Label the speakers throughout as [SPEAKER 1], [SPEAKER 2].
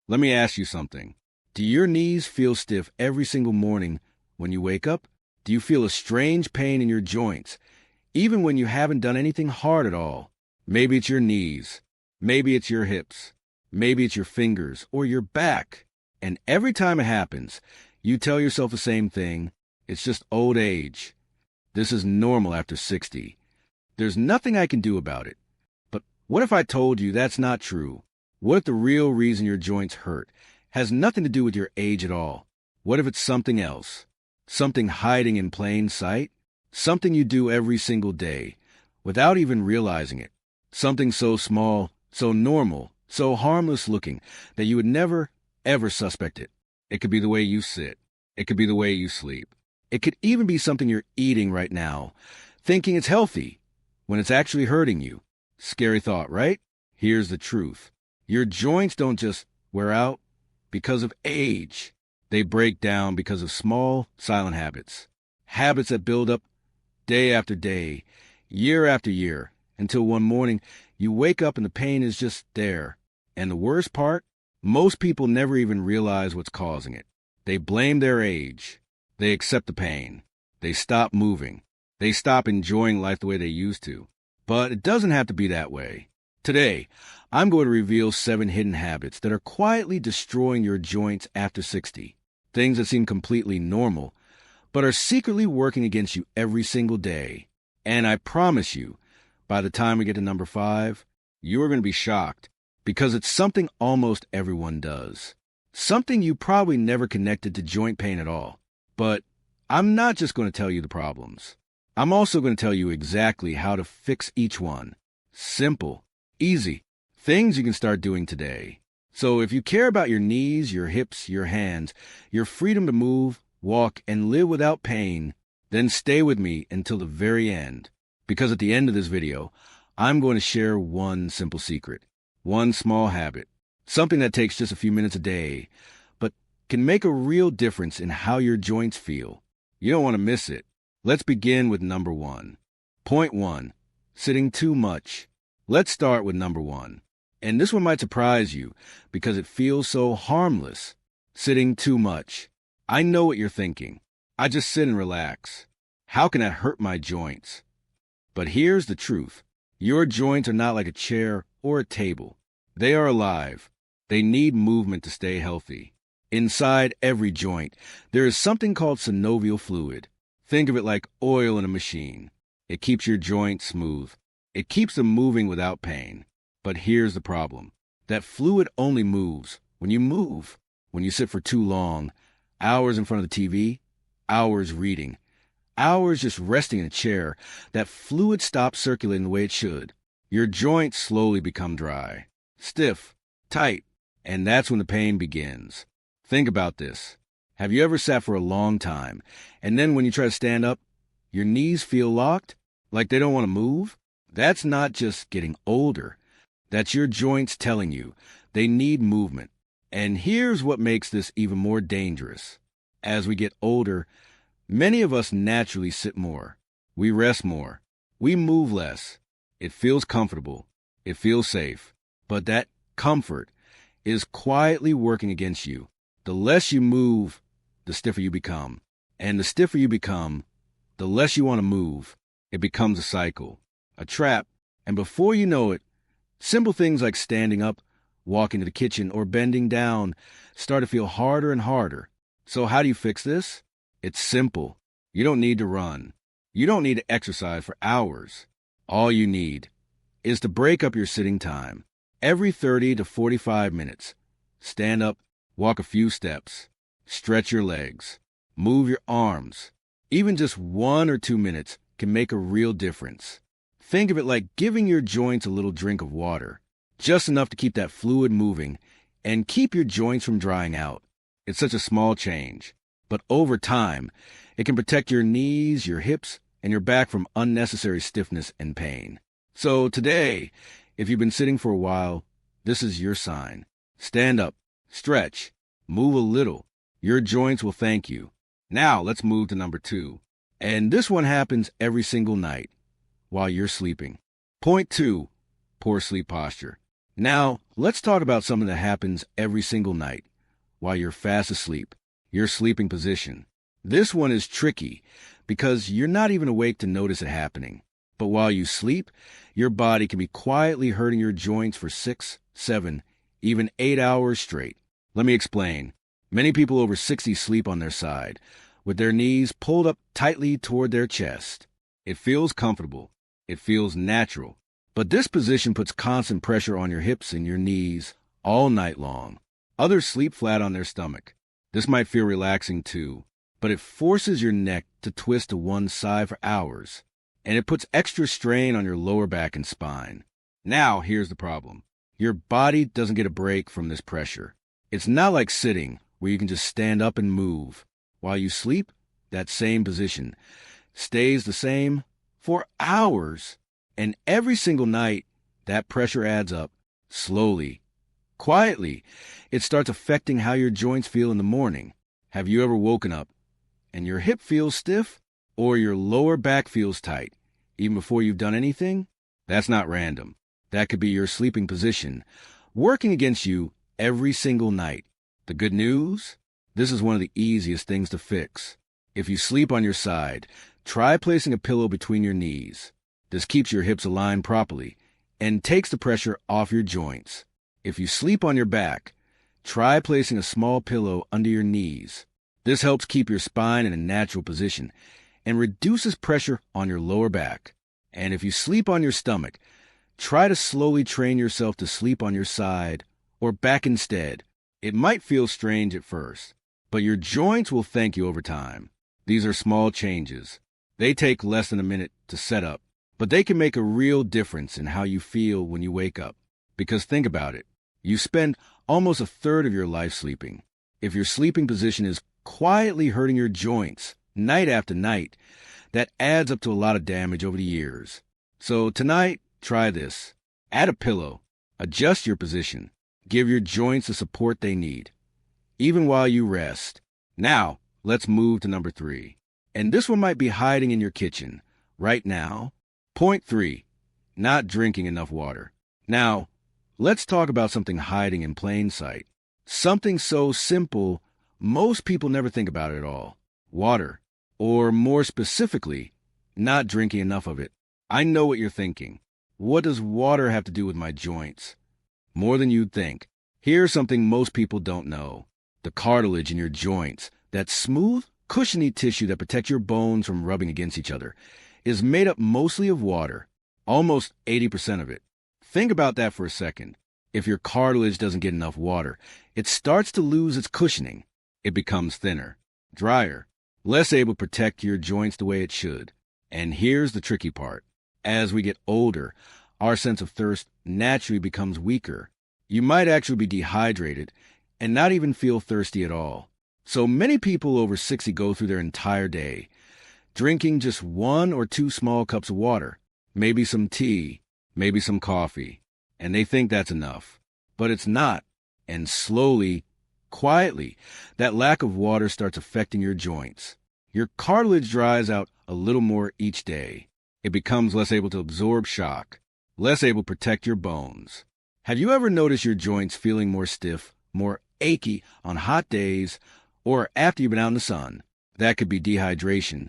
[SPEAKER 1] Let me ask you something. Do your knees feel stiff every single morning when you wake up? Do you feel a strange pain in your joints, even when you haven't done anything hard at all? Maybe it's your knees. Maybe it's your hips. Maybe it's your fingers or your back. And every time it happens, you tell yourself the same thing. It's just old age. This is normal after 60. There's nothing I can do about it. But what if I told you that's not true? What if the real reason your joints hurt has nothing to do with your age at all? What if it's something else? Something hiding in plain sight? Something you do every single day without even realizing it. Something so small, so normal, so harmless looking that you would never, ever suspect it. It could be the way you sit. It could be the way you sleep. It could even be something you're eating right now, thinking it's healthy, when it's actually hurting you. Scary thought, right? Here's the truth. Your joints don't just wear out because of age. They break down because of small, silent habits. Habits that build up day after day, year after year, until one morning you wake up and the pain is just there. And the worst part? Most people never even realize what's causing it. They blame their age. They accept the pain. They stop moving. They stop enjoying life the way they used to. But it doesn't have to be that way. Today, I'm going to reveal 7 hidden habits that are quietly destroying your joints after 60. Things that seem completely normal, but are secretly working against you every single day. And I promise you, by the time we get to number 5, you're going to be shocked, because it's something almost everyone does. Something you probably never connected to joint pain at all. But I'm not just going to tell you the problems. I'm also going to tell you exactly how to fix each one. Simple, easy, things you can start doing today. So if you care about your knees, your hips, your hands, your freedom to move, walk, and live without pain, then stay with me until the very end. Because at the end of this video, I'm going to share one simple secret, one small habit, something that takes just a few minutes a day, but can make a real difference in how your joints feel. You don't want to miss it. Let's begin with number 1. Point 1, sitting too much. Let's start with number 1. And this one might surprise you because it feels so harmless. Sitting too much. I know what you're thinking. I just sit and relax. How can that hurt my joints? But here's the truth. Your joints are not like a chair or a table. They are alive. They need movement to stay healthy. Inside every joint, there is something called synovial fluid. Think of it like oil in a machine. It keeps your joints smooth. It keeps them moving without pain. But here's the problem. That fluid only moves when you move. When you sit for too long, hours in front of the TV, hours reading, hours just resting in a chair, that fluid stops circulating the way it should. Your joints slowly become dry, stiff, tight, and that's when the pain begins. Think about this. Have you ever sat for a long time, and then when you try to stand up, your knees feel locked, like they don't want to move? That's not just getting older. That's your joints telling you they need movement. And here's what makes this even more dangerous. As we get older, many of us naturally sit more. We rest more. We move less. It feels comfortable. It feels safe. But that comfort is quietly working against you. The less you move, the stiffer you become. And the stiffer you become, the less you want to move. It becomes a cycle, a trap. And before you know it, simple things like standing up, walking to the kitchen, or bending down start to feel harder and harder. So how do you fix this? It's simple. You don't need to run. You don't need to exercise for hours. All you need is to break up your sitting time. Every 30 to 45 minutes, stand up, walk a few steps, stretch your legs, move your arms. Even just 1 or 2 minutes can make a real difference. Think of it like giving your joints a little drink of water, just enough to keep that fluid moving and keep your joints from drying out. It's such a small change, but over time, it can protect your knees, your hips, and your back from unnecessary stiffness and pain. So today, if you've been sitting for a while, this is your sign. Stand up, stretch, move a little. Your joints will thank you. Now let's move to number 2. And this one happens every single night while you're sleeping. Point 2, poor sleep posture. Now, let's talk about something that happens every single night while you're fast asleep, your sleeping position. This one is tricky because you're not even awake to notice it happening. But while you sleep, your body can be quietly hurting your joints for 6, 7, even 8 hours straight. Let me explain. Many people over 60 sleep on their side, with their knees pulled up tightly toward their chest. It feels comfortable. It feels natural. But this position puts constant pressure on your hips and your knees all night long. Others sleep flat on their stomach. This might feel relaxing too, but it forces your neck to twist to one side for hours, and it puts extra strain on your lower back and spine. Now, here's the problem. Your body doesn't get a break from this pressure. It's not like sitting, where you can just stand up and move. While you sleep, that same position stays the same for hours. And every single night, that pressure adds up, slowly, quietly. It starts affecting how your joints feel in the morning. Have you ever woken up and your hip feels stiff or your lower back feels tight, even before you've done anything? That's not random. That could be your sleeping position working against you every single night. The good news? This is one of the easiest things to fix. If you sleep on your side, try placing a pillow between your knees. This keeps your hips aligned properly and takes the pressure off your joints. If you sleep on your back, try placing a small pillow under your knees. This helps keep your spine in a natural position and reduces pressure on your lower back. And if you sleep on your stomach, try to slowly train yourself to sleep on your side or back instead. It might feel strange at first, but your joints will thank you over time. These are small changes. They take less than a minute to set up, but they can make a real difference in how you feel when you wake up. Because think about it. You spend almost a third of your life sleeping. If your sleeping position is quietly hurting your joints night after night, that adds up to a lot of damage over the years. So tonight, try this. Add a pillow. Adjust your position. Give your joints the support they need, even while you rest. Now, let's move to number 3. And this one might be hiding in your kitchen right now. Point 3, not drinking enough water. Now, let's talk about something hiding in plain sight. Something so simple, most people never think about it at all. Water, or more specifically, not drinking enough of it. I know what you're thinking. What does water have to do with my joints? More than you'd think. Here's something most people don't know. The cartilage in your joints, that smooth, cushiony tissue that protects your bones from rubbing against each other, is made up mostly of water, almost 80% of it. Think about that for a second. If your cartilage doesn't get enough water, it starts to lose its cushioning. It becomes thinner, drier, less able to protect your joints the way it should. And here's the tricky part. As we get older, our sense of thirst naturally becomes weaker. You might actually be dehydrated and not even feel thirsty at all. So many people over 60 go through their entire day drinking just 1 or 2 small cups of water, maybe some tea, maybe some coffee, and they think that's enough. But it's not. And slowly, quietly, that lack of water starts affecting your joints. Your cartilage dries out a little more each day. It becomes less able to absorb shock, less able to protect your bones. Have you ever noticed your joints feeling more stiff, more achy on hot days, or after you've been out in the sun? That could be dehydration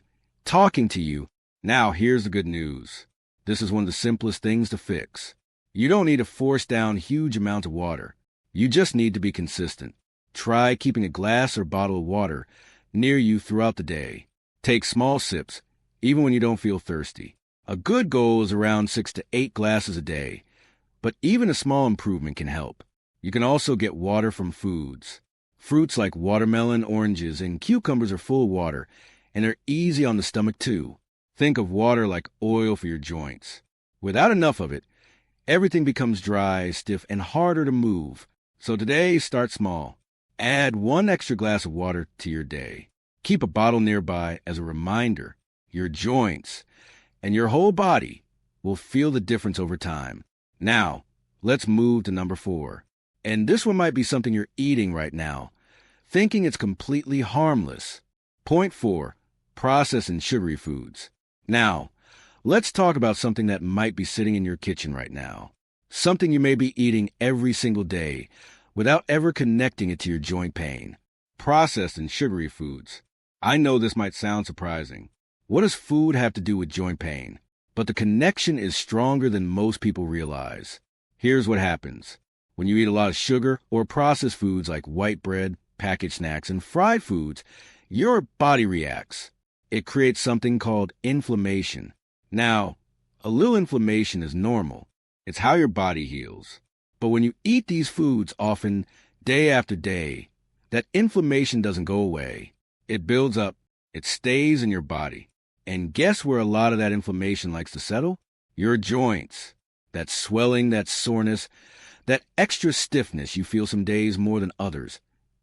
[SPEAKER 1] talking to you. Now, here's the good news. This is one of the simplest things to fix. You don't need to force down huge amounts of water. You just need to be consistent. Try keeping a glass or bottle of water near you throughout the day. Take small sips, even when you don't feel thirsty. A good goal is around 6 to 8 glasses a day, but even a small improvement can help. You can also get water from foods. Fruits like watermelon, oranges, and cucumbers are full of water, and they're easy on the stomach too. Think of water like oil for your joints. Without enough of it, everything becomes dry, stiff, and harder to move. So today, start small. Add 1 extra glass of water to your day. Keep a bottle nearby as a reminder. Your joints and your whole body will feel the difference over time. Now, let's move to number 4. And this one might be something you're eating right now, thinking it's completely harmless. Point 4, processed and sugary foods. Now, let's talk about something that might be sitting in your kitchen right now. something you may be eating every single day without ever connecting it to your joint pain. Processed and sugary foods. I know this might sound surprising. What does food have to do with joint pain? But the connection is stronger than most people realize. Here's what happens. When you eat a lot of sugar or processed foods like white bread, packaged snacks, and fried foods, your body reacts. It creates something called inflammation. Now, a little inflammation is normal. It's how your body heals. But when you eat these foods often, day after day, that inflammation doesn't go away. It builds up. It stays in your body. And guess where a lot of that inflammation likes to settle? Your joints. That swelling, that soreness, that extra stiffness you feel some days more than others.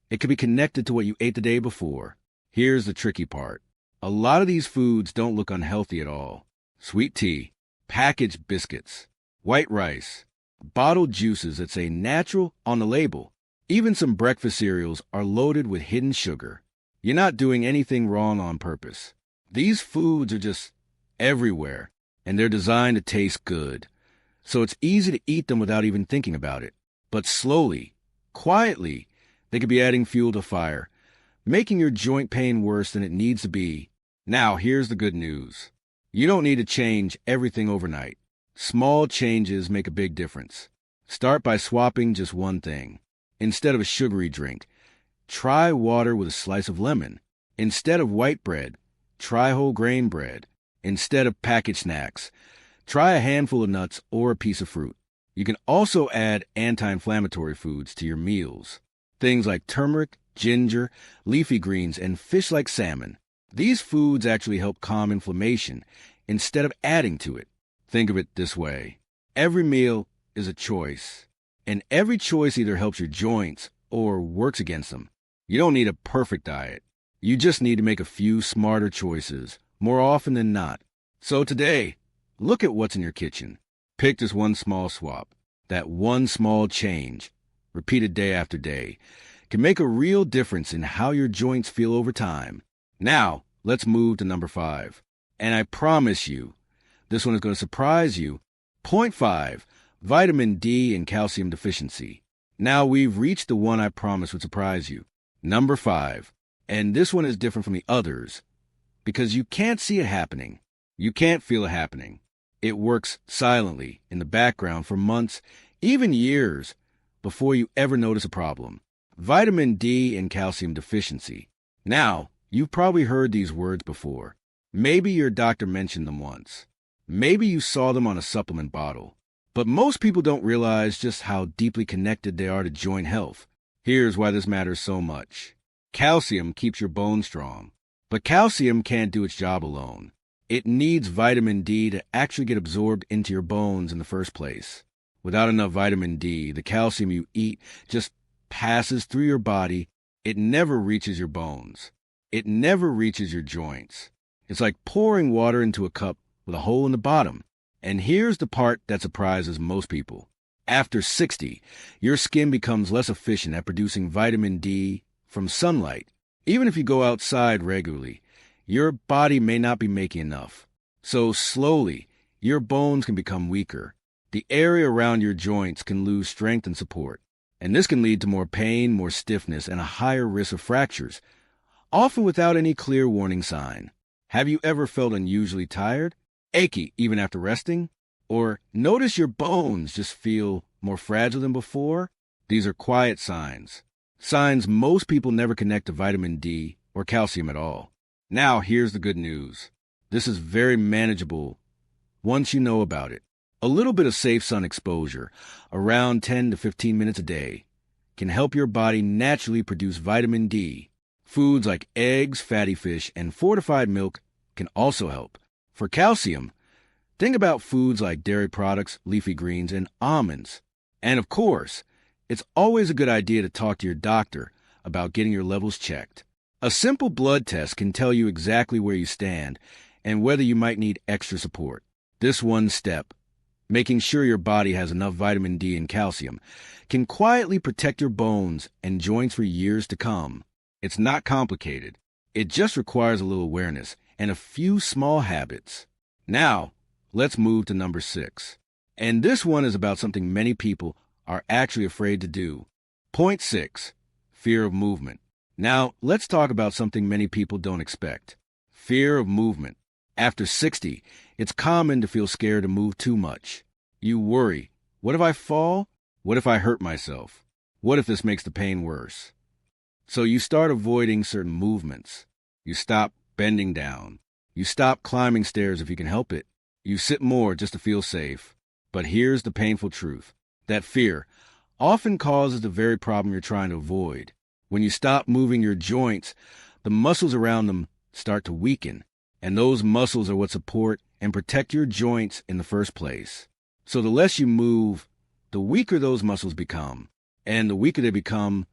[SPEAKER 1] It could be connected to what you ate the day before. Here's the tricky part. A lot of these foods don't look unhealthy at all. Sweet tea, packaged biscuits, white rice, bottled juices that say natural on the label. Even some breakfast cereals are loaded with hidden sugar. You're not doing anything wrong on purpose. These foods are just everywhere, and they're designed to taste good. So it's easy to eat them without even thinking about it. But slowly, quietly, they could be adding fuel to fire, making your joint pain worse than it needs to be. Now, here's the good news. You don't need to change everything overnight. Small changes make a big difference. Start by swapping just one thing. Instead of a sugary drink, try water with a slice of lemon. Instead of white bread, try whole grain bread. Instead of packaged snacks, try a handful of nuts or a piece of fruit. You can also add anti-inflammatory foods to your meals. Things like turmeric, ginger, leafy greens, and fish like salmon. These foods actually help calm inflammation instead of adding to it. Think of it this way. Every meal is a choice, and every choice either helps your joints or works against them. You don't need a perfect diet. You just need to make a few smarter choices more often than not. So today, look at what's in your kitchen. Pick just one small swap. That one small change, repeated day after day, can make a real difference in how your joints feel over time. Now, let's move to number 5. And I promise you, this one is going to surprise you. Point 5, vitamin D and calcium deficiency. Now we've reached the one I promised would surprise you. Number 5. And this one is different from the others because you can't see it happening. You can't feel it happening. It works silently in the background for months, even years, before you ever notice a problem. Vitamin D and calcium deficiency. Now, you've probably heard these words before. Maybe your doctor mentioned them once. Maybe you saw them on a supplement bottle. But most people don't realize just how deeply connected they are to joint health. Here's why this matters so much. Calcium keeps your bones strong. But calcium can't do its job alone. It needs vitamin D to actually get absorbed into your bones in the first place. Without enough vitamin D, the calcium you eat just passes through your body. It never reaches your bones. It never reaches your joints. It's like pouring water into a cup with a hole in the bottom. And here's the part that surprises most people. After 60, your skin becomes less efficient at producing vitamin D from sunlight. Even if you go outside regularly, your body may not be making enough. So slowly, your bones can become weaker. The area around your joints can lose strength and support. And this can lead to more pain, more stiffness, and a higher risk of fractures, often without any clear warning sign. Have you ever felt unusually tired, achy even after resting? Or notice your bones just feel more fragile than before? These are quiet signs. Signs most people never connect to vitamin D or calcium at all. Now, here's the good news. This is very manageable once you know about it. A little bit of safe sun exposure, around 10 to 15 minutes a day, can help your body naturally produce vitamin D. Foods like eggs, fatty fish, and fortified milk can also help. For calcium, think about foods like dairy products, leafy greens, and almonds. And of course, it's always a good idea to talk to your doctor about getting your levels checked. A simple blood test can tell you exactly where you stand and whether you might need extra support. This one step, making sure your body has enough vitamin D and calcium, can quietly protect your bones and joints for years to come. It's not complicated. It just requires a little awareness and a few small habits. Now, let's move to number 6. And this one is about something many people are actually afraid to do. Point 6. Fear of movement. Now, let's talk about something many people don't expect. Fear of movement. After 60, it's common to feel scared to move too much. You worry, what if I fall? What if I hurt myself? What if this makes the pain worse? So you start avoiding certain movements. You stop bending down. You stop climbing stairs if you can help it. You sit more just to feel safe. But here's the painful truth. That fear often causes the very problem you're trying to avoid. When you stop moving your joints, the muscles around them start to weaken. And those muscles are what support and protect your joints in the first place. So the less you move, the weaker those muscles become. And the weaker they become,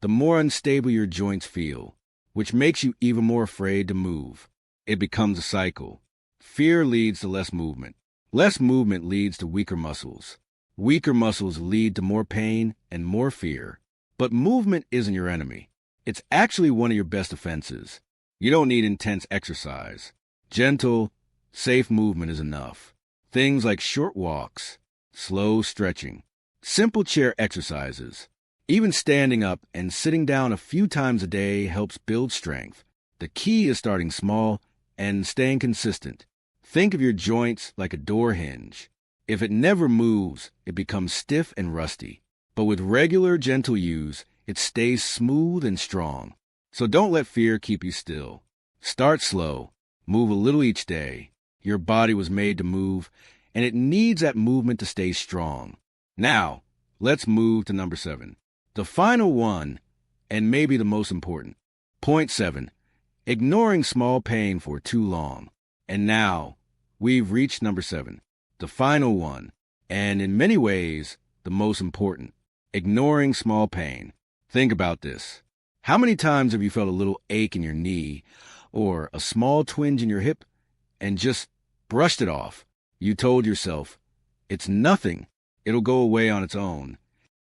[SPEAKER 1] the more unstable your joints feel, which makes you even more afraid to move. It becomes a cycle. Fear leads to less movement. Less movement leads to weaker muscles. Weaker muscles lead to more pain and more fear. But movement isn't your enemy. It's actually one of your best defenses. You don't need intense exercise. Gentle, safe movement is enough. Things like short walks, slow stretching, simple chair exercises. Even standing up and sitting down a few times a day helps build strength. The key is starting small and staying consistent. Think of your joints like a door hinge. If it never moves, it becomes stiff and rusty. But with regular, gentle use, it stays smooth and strong. So don't let fear keep you still. Start slow. Move a little each day. Your body was made to move, and it needs that movement to stay strong. Now, let's move to number 7. The final one, and maybe the most important. Point 7. Ignoring small pain for too long. And now, we've reached number 7. The final one, and in many ways, the most important. Ignoring small pain. Think about this. How many times have you felt a little ache in your knee or a small twinge in your hip and just brushed it off? You told yourself, it's nothing. It'll go away on its own.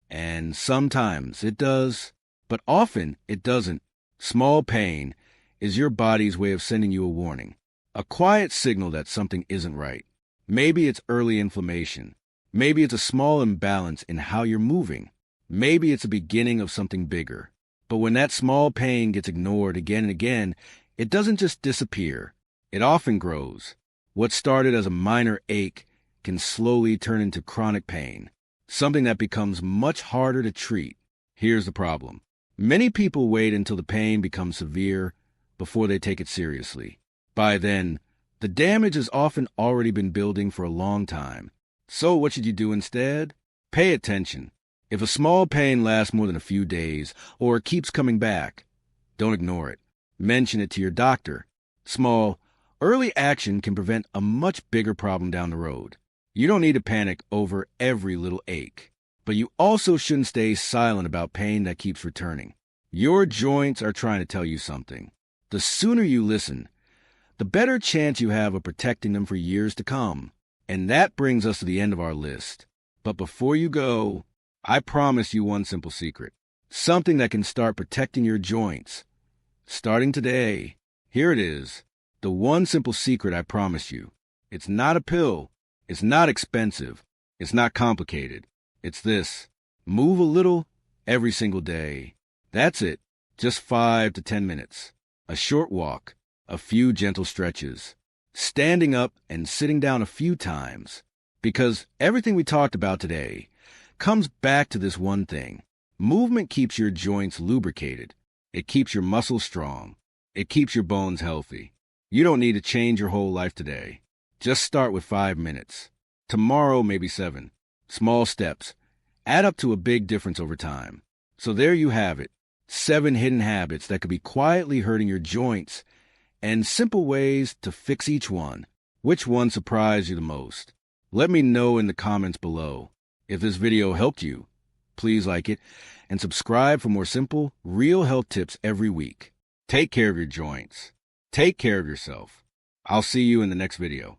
[SPEAKER 1] And sometimes it does, but often it doesn't. Small pain is your body's way of sending you a warning, a quiet signal that something isn't right. Maybe it's early inflammation. Maybe it's a small imbalance in how you're moving. Maybe it's a beginning of something bigger. But when that small pain gets ignored again and again, it doesn't just disappear. It often grows. What started as a minor ache can slowly turn into chronic pain, something that becomes much harder to treat. Here's the problem. Many people wait until the pain becomes severe before they take it seriously. By then, the damage has often already been building for a long time. So what should you do instead? Pay attention. If a small pain lasts more than a few days or keeps coming back, don't ignore it. Mention it to your doctor. Small, early action can prevent a much bigger problem down the road. You don't need to panic over every little ache, but you also shouldn't stay silent about pain that keeps returning. Your joints are trying to tell you something. The sooner you listen, the better chance you have of protecting them for years to come. And that brings us to the end of our list. But before you go, I promise you one simple secret. Something that can start protecting your joints. Starting today, here it is. The one simple secret I promise you. It's not a pill. It's not expensive. It's not complicated. It's this. Move a little every single day. That's it. Just 5 to 10 minutes. A short walk. A few gentle stretches. Standing up and sitting down a few times. Because everything we talked about today comes back to this one thing. Movement keeps your joints lubricated. It keeps your muscles strong. It keeps your bones healthy. You don't need to change your whole life today. Just start with 5 minutes. Tomorrow, maybe 7. Small steps add up to a big difference over time. So there you have it. 7 hidden habits that could be quietly hurting your joints and simple ways to fix each one. Which one surprised you the most? Let me know in the comments below. If this video helped you, please like it and subscribe for more simple, real health tips every week. Take care of your joints. Take care of yourself. I'll see you in the next video.